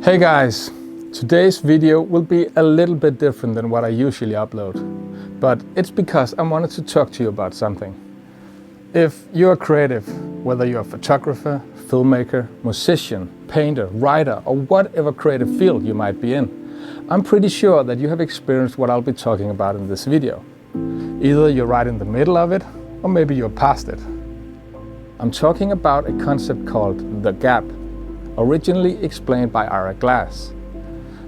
Hey guys, today's video will be a little bit different than what I usually upload, but it's because I wanted to talk to you about something. If you're creative, whether you're a photographer, filmmaker, musician, painter, writer, or whatever creative field you might be in, I'm pretty sure that you have experienced what I'll be talking about in this video. Either you're right in the middle of it, or maybe you're past it. I'm talking about a concept called the gap, originally explained by Ira Glass.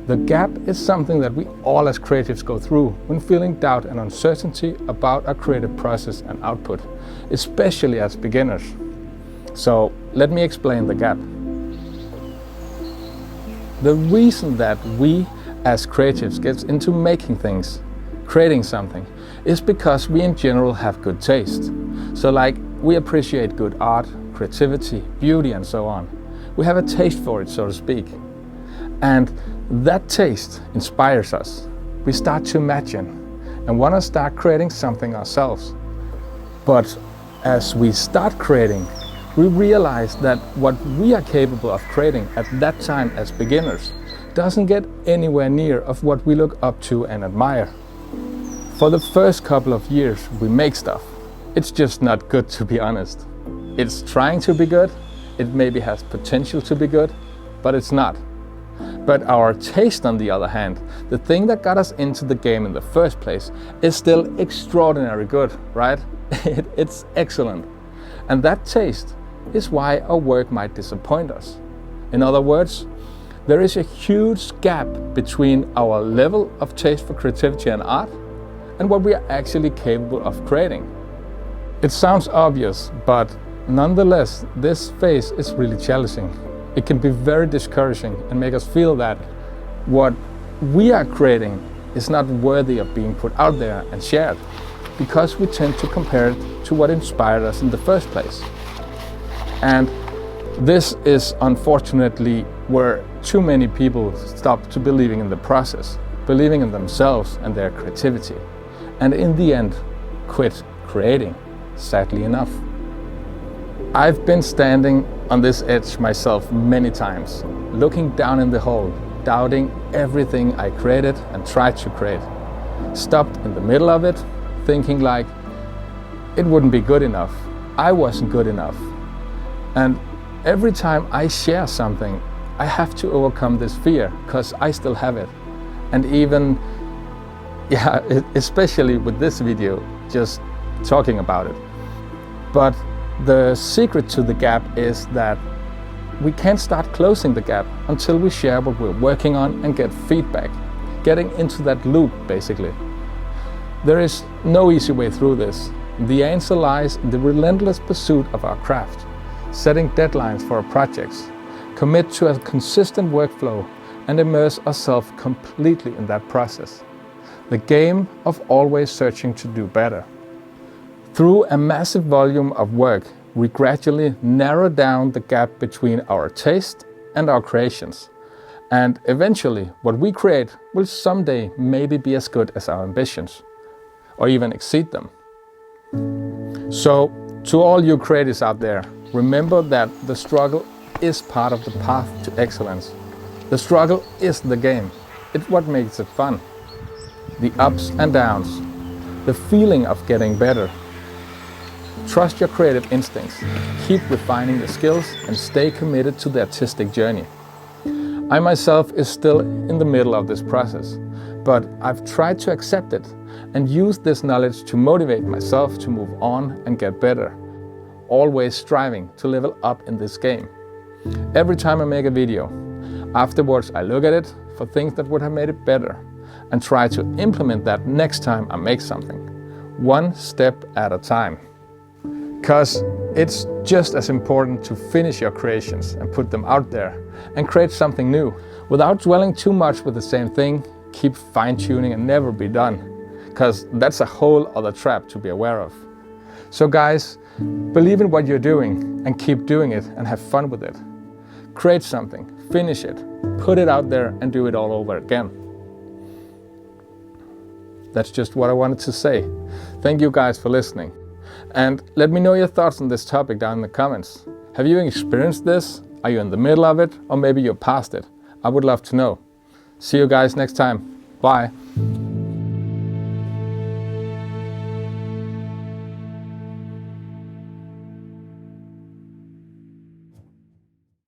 The gap is something that we all as creatives go through when feeling doubt and uncertainty about our creative process and output, especially as beginners. So let me explain the gap. The reason that we as creatives get into making things, creating something, is because we in general have good taste. So like we appreciate good art, creativity, beauty and so on. We have a taste for it, so to speak. And that taste inspires us. We start to imagine and want to start creating something ourselves. But as we start creating, we realize that what we are capable of creating at that time as beginners doesn't get anywhere near of what we look up to and admire. For the first couple of years we make stuff. It's just not good, to be honest. It's trying to be good. It maybe has potential to be good, but it's not. But our taste, on the other hand, the thing that got us into the game in the first place, is still extraordinary good, right? It's excellent. And that taste is why our work might disappoint us. In other words, there is a huge gap between our level of taste for creativity and art and what we are actually capable of creating. It sounds obvious, but nonetheless, this phase is really challenging. It can be very discouraging and make us feel that what we are creating is not worthy of being put out there and shared, because we tend to compare it to what inspired us in the first place. And this is unfortunately where too many people stop to believing in the process, believing in themselves and their creativity, and in the end quit creating, sadly enough. I've been standing on this edge myself many times, looking down in the hole, doubting everything I created and tried to create. Stopped in the middle of it, thinking like, it wouldn't be good enough. I wasn't good enough. And every time I share something, I have to overcome this fear, because I still have it. And even, especially with this video, just talking about it. But the secret to the gap is that we can't start closing the gap until we share what we're working on and get feedback, getting into that loop basically. There is no easy way through this. The answer lies in the relentless pursuit of our craft, setting deadlines for our projects, commit to a consistent workflow and immerse ourselves completely in that process. The game of always searching to do better. Through a massive volume of work, we gradually narrow down the gap between our taste and our creations. And eventually, what we create will someday maybe be as good as our ambitions, or even exceed them. So, to all you creators out there, remember that the struggle is part of the path to excellence. The struggle is the game. It's what makes it fun. The ups and downs, the feeling of getting better. Trust your creative instincts, keep refining your skills and stay committed to the artistic journey. I myself is still in the middle of this process, but I've tried to accept it and use this knowledge to motivate myself to move on and get better. Always striving to level up in this game. Every time I make a video, afterwards I look at it for things that would have made it better and try to implement that next time I make something, one step at a time. Because it's just as important to finish your creations and put them out there and create something new. Without dwelling too much with the same thing, keep fine-tuning and never be done. Because that's a whole other trap to be aware of. So guys, believe in what you're doing and keep doing it and have fun with it. Create something, finish it, put it out there and do it all over again. That's just what I wanted to say. Thank you guys for listening. And let me know your thoughts on this topic down in the comments. Have you experienced this? Are you in the middle of it? Or maybe you're past it? I would love to know. See you guys next time. Bye.